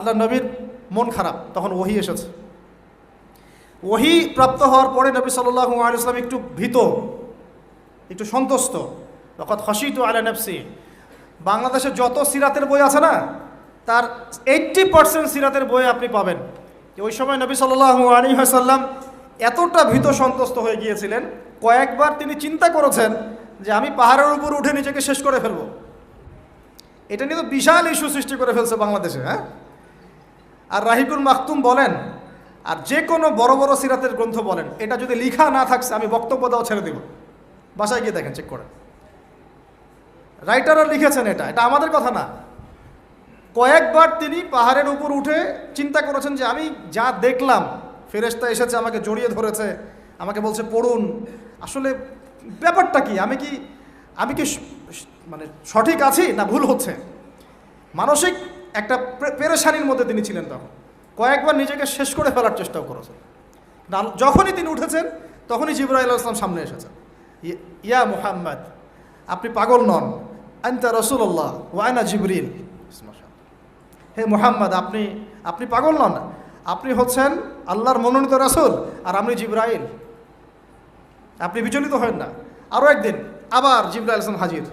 আল্লাহ নবীর মন খারাপ, তখন ওহী এসেছে। ওহী প্রাপ্ত হওয়ার পরে নবী সাল্লাল্লাহু আলাইহি ওয়াসাল্লাম একটু ভীত, একটু সন্তুষ্ট। তখন খাশিতু আলা নাফসি। বাংলাদেশে যত সিরাতের বই আছে না, তার 80% সিরাতের বই আপনি পাবেন। ওই সময় নবী সাল্লাল্লাহু আলাইহি ওয়াসাল্লাম এতটা ভীত সন্তুষ্ট হয়ে গিয়েছিলেন, কয়েকবার তিনি চিন্তা করেছেন যে আমি পাহাড়ের উপর উঠে নিজেকে শেষ করে ফেলবো। এটা নিয়ে তো বিশাল ইস্যু সৃষ্টি করে ফেলছে বাংলাদেশে। হ্যাঁ, আর রাহিকুল মাকতুম বলেন, আর যে কোনো বড় বড় সিরাতের গ্রন্থ বলেন, এটা যদি লিখা না থাকছে আমি বক্তব্য দেওয়া ছেড়ে দেব। বাসায় গিয়ে দেখেন, চেক করেন, রাইটাররা লিখেছেন। এটা আমাদের কথা না। কয়েকবার তিনি পাহাড়ের উপর উঠে চিন্তা করেছেন যে আমি যা দেখলাম, ফেরেশতা এসেছে আমাকে জড়িয়ে ধরেছে, আমাকে বলছে পড়ুন, আসলে ব্যাপারটা কি, আমি কি মানে সঠিক আছি না ভুল হচ্ছে। মানসিক একটা পেরেশানির মধ্যে তিনি ছিলেন। তখন কয়েকবার নিজেকে শেষ করে ফেলার চেষ্টাও করেছেন। যখনই তিনি উঠেছেন তখনই জিবরাইল আলাইহিস সালাম সামনে এসেছেন। ইয়া মুহাম্মদ, আপনি পাগল নন, আনতা রাসূলুল্লাহ ওয়া আনা জিবরিল। হে মুহাম্মদ, আপনি পাগল নন, আপনি হচ্ছেন আল্লাহর মনোনীত রাসূল, আর আমি জিবরাইল। আপনি বিচলিত হন না। আরও একদিন আবার জিবরাইল আলাইহিস সালাম হাজির।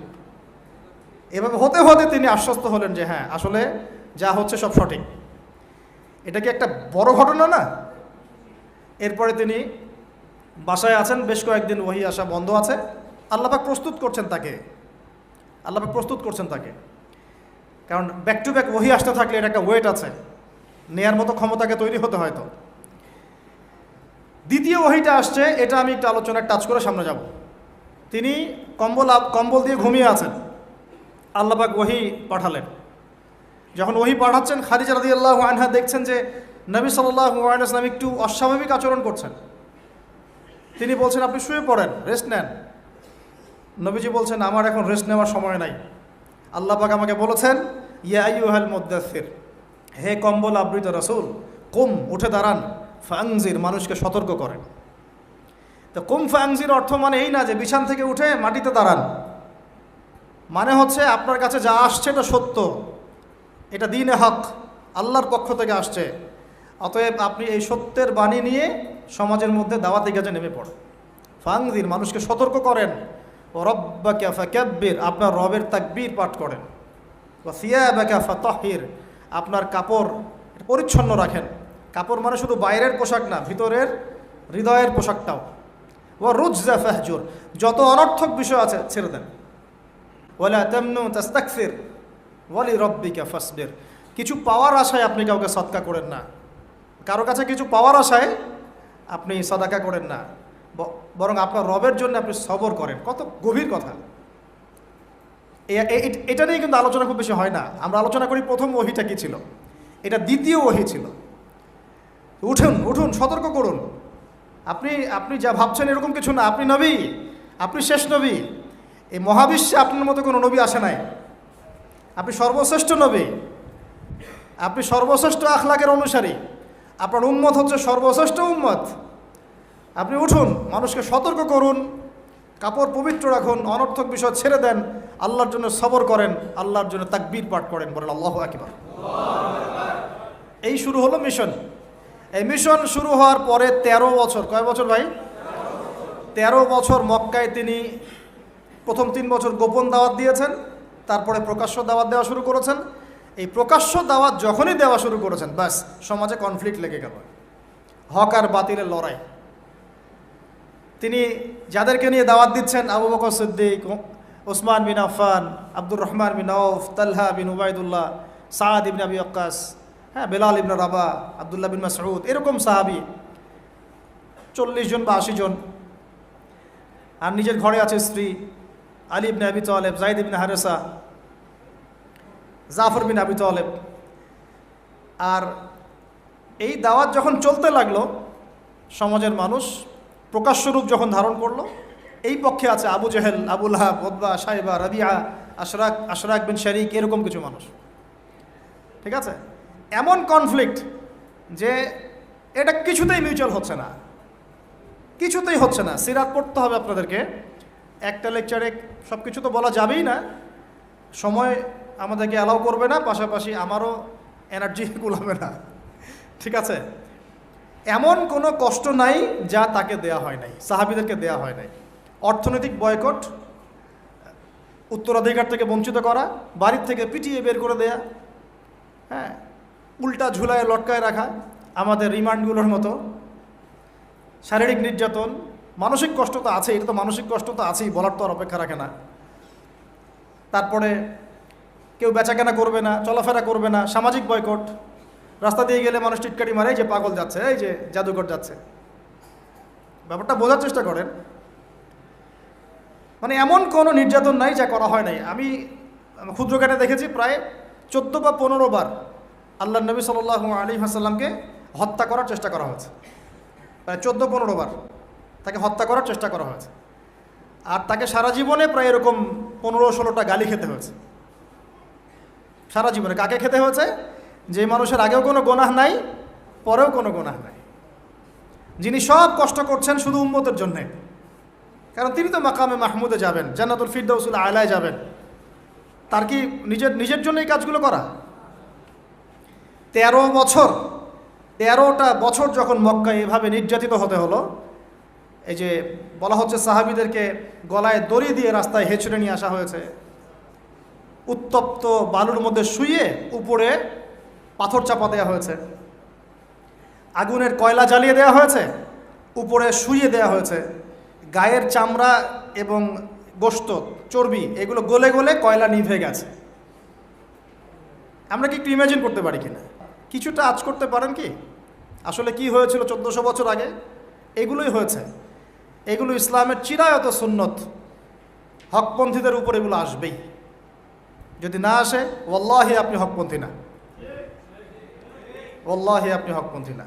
এভাবে হতে হতে তিনি আশ্বস্ত হলেন যে হ্যাঁ, আসলে যা হচ্ছে সব সঠিক। এটা কি একটা বড় ঘটনা না? এরপরে তিনি বাসায় আছেন, বেশ কয়েকদিন ওহী আসা বন্ধ আছে। আল্লাহ পাক প্রস্তুত করছেন তাকে। কারণ ব্যাক টু ব্যাক ওহী আসতে থাকলে এটা একটা ওয়েট আছে, নেয়ার মতো ক্ষমতাকে তৈরি হতে হয়তো। দ্বিতীয় ওহীটা আসছে, এটা আমি একটু আলোচনায় টাচ করে সামনে যাব। তিনি কম্বল দিয়ে ঘুমিয়ে আছেন, আল্লাহ পাক ওহী পাঠালেন। যখন ওহী পাঠাচ্ছেন, খাদিজা রাদিয়াল্লাহু আনহা দেখছেন যে নবী সাল্লাল্লাহু আলাইহি ওয়াসাল্লাম একটু অস্বাভাবিক আচরণ করছেন। তিনি বলছেন, আপনি শুয়ে পড়েন, রেস্ট নেন। নবীজি বলছেন, আমার এখন রেস্ট নেওয়ার সময় নাই। আল্লাহ পাক আমাকে বলেছেন, ইয়া আইয়ুহাল মুদ্দাসসির, হে কম্বল আবৃত রাসূল, কুম, উঠে দাঁড়ান, ফাংজির, মানুষকে সতর্ক করেন। তো কুম ফাংজির অর্থ মানে এই না যে বিছান থেকে উঠে মাটিতে দাঁড়ান। মানে হচ্ছে আপনার কাছে যা আসছে এটা সত্য, এটা দ্বীনে হক, আল্লাহর পক্ষ থেকে আসছে। অতএব আপনি এই সত্যের বাণী নিয়ে সমাজের মধ্যে দাওয়াতি কাজে নেমে পড়েন। ফাংজির, মানুষকে সতর্ক করেন। ও রব্বাকা ফাকাব্বির, আপনার রবের তাকবীর পাঠ করেন। ও সিয়াবাকা ফাতাহহির, আপনার কাপড় পরিচ্ছন্ন রাখেন। কাপড় মানে শুধু বাইরের পোশাক না, ভিতরের হৃদয়ের পোশাকটাও। ও রুজজা ফাহজুর, যত অনর্থক বিষয় আছে ছেড়ে দেন। ওয়ালা তামনু তাস্তাকসির ওয়ালি রব্বিকা ফাসবির, কিছু পাওয়ার আশায় আপনি কাউকে সদকা করেন না। কারো কাছে কিছু পাওয়ার আশায় আপনি সদাকা করেন না, বরং আপনার রবের জন্য আপনি সবর করেন। কত গভীর কথা। এটা নিয়ে কিন্তু আলোচনা খুব বেশি হয় না। আমরা আলোচনা করি প্রথম ওহীটা কি ছিল, এটা দ্বিতীয় ওহী ছিল। উঠুন, সতর্ক করুন। আপনি যা ভাবছেন এরকম কিছু না। আপনি নবী, আপনি শেষ নবী। এই মহাবিশ্বে আপনার মতো কোনো নবী আসে নাই। আপনি সর্বশ্রেষ্ঠ নবী, আপনি সর্বশ্রেষ্ঠ আখলাকের অনুসারী, আপনার উম্মত হচ্ছে সর্বশ্রেষ্ঠ উম্মত। আপনি উঠুন, মানুষকে সতর্ক করুন, কাপড় পবিত্র রাখুন, অনর্থক বিষয় ছেড়ে দেন, আল্লাহর জন্য সবর করেন, আল্লাহর জন্য তাকবীর পাঠ করেন, বলেন আল্লাহু আকবার। এই শুরু হলো মিশন। এই মিশন শুরু হওয়ার পরে 13 বছর, কয় বছর ভাই? 13 বছর মক্কায় তিনি প্রথম 3 বছর গোপন দাওয়াত দিয়েছেন, তারপরে প্রকাশ্য দাওয়াত দেওয়া শুরু করেছেন। এই প্রকাশ্য দাওয়াত যখনই দেওয়া শুরু করেছেন, ব্যাস সমাজে কনফ্লিক্ট লেগে গেল, হক আর বাতিলের লড়াই। তিনি যাদেরকে নিয়ে দাওয়াত দিচ্ছেন, আবু বকর সিদ্দিক, ওসমান বিন আফফান, আব্দুর রহমান বিন আউফ, তালহা বিন উবাইদুল্লাহ, সাদ ইবনে আবি ওয়াক্কাস, হ্যাঁ, বেলাল ইবনে রাবাহ, আব্দুল্লাহ বিন মাসউদ, এরকম সাহাবী 40 জন বা 80 জন। আর নিজের ঘরে আছে স্ত্রী, আলী ইবনে আবি তালেব, যায়েদ ইবনে হারেসা, জাফর বিন আবি তালেব। আর এই দাওয়াত যখন চলতে লাগলো, সমাজের মানুষ প্রকাশ্য রূপ যখন ধারণ করলো, এই পক্ষে আছে আবু জেহেল, আবু লাহাব, উতবা, শাইবা, রাবিয়া, আশরাক বিন শারিক, এরকম কিছু মানুষ। ঠিক আছে, এমন কনফ্লিক্ট যে এটা কিছুতেই মিউচুয়াল হচ্ছে না, কিছুতেই হচ্ছে না। সিরাত পড়তে হবে আপনাদেরকে, একটা লেকচারে সব কিছু তো বলা যাবেই না, সময় আমাদেরকে অ্যালাউ করবে না। পাশাপাশি আমারও এনার্জি কুলাবে না, ঠিক আছে? এমন কোনো কষ্ট নাই যা তাকে দেয়া হয় নাই, সাহাবীদেরকে দেয়া হয় নাই। অর্থনৈতিক বয়কট, উত্তরাধিকার থেকে বঞ্চিত করা, বাড়ির থেকে পিটিয়ে বের করে দেয়া, হ্যাঁ, উল্টা ঝুলায় লটকায় রাখা আমাদের রিমান্ডগুলোর মতো, শারীরিক নির্যাতন, মানসিক কষ্ট তো আছেই, এটা তো মানসিক কষ্ট তো আছেই, বলার তো আর অপেক্ষা রাখে না। তারপরে কেউ বেচাকেনা করবে না, চলাফেরা করবে না, সামাজিক বয়কট, রাস্তা দিয়ে গেলে মানুষ টিটকারি মারে, এই যে পাগল যাচ্ছে, এই যে জাদুঘর যাচ্ছে। ব্যাপারটা বোঝার চেষ্টা করেন। মানে এমন কোনো নির্যাতন নাই যা করা হয় নাই। আমি ক্ষুদ্রঘাটে দেখেছি প্রায় 14 বা 15 বার আল্লাহ নবী সাল্লাল্লাহু আলাইহি ওয়াসাল্লামকে হত্যা করার চেষ্টা করা হয়েছে। প্রায় 14-15 বার তাকে হত্যা করার চেষ্টা করা হয়েছে। আর তাকে সারা জীবনে প্রায় এরকম 15-16টা গালি খেতে হয়েছে। সারা জীবনে কাকে খেতে হয়েছে? যে মানুষের আগেও কোনো গুনাহ নাই, পরেও কোনো গুনাহ নাই, যিনি সব কষ্ট করছেন শুধু উম্মতের জন্যে। কারণ তিনি তো মাকামে মাহমুদে যাবেন, জান্নাতুল ফিরদাউসুল আলায় যাবেন। তার কি নিজের জন্য এই কাজগুলো করা? 13টা বছর যখন মক্কায় এভাবে নির্যাতিত হতে হলো, এই যে বলা হচ্ছে সাহাবীদেরকে গলায় দড়ি দিয়ে রাস্তায় হেঁচড়ে নিয়ে আসা হয়েছে, উত্তপ্ত বালুর মধ্যে শুইয়ে উপরে পাথর চাপা দেওয়া হয়েছে, আগুনের কয়লা জ্বালিয়ে দেওয়া হয়েছে, উপরে শুইয়ে দেওয়া হয়েছে, গায়ের চামড়া এবং গোশত, চর্বি এগুলো গলে গলে কয়লা নিভে গেছে। আমরা কি একটু ইমাজিন করতে পারি কিনা? কিছুটা আঁচ করতে পারেন কি আসলে কি হয়েছিল 1400 বছর আগে? এগুলোই হয়েছে। এগুলো ইসলামের চিরায়ত সুন্নত। হকপন্থীদের উপর এগুলো আসবেই। যদি না আসে ওয়াল্লাহি আপনি হকপন্থী না, ওয়াল্লাহি আপনি হকপন্থী না।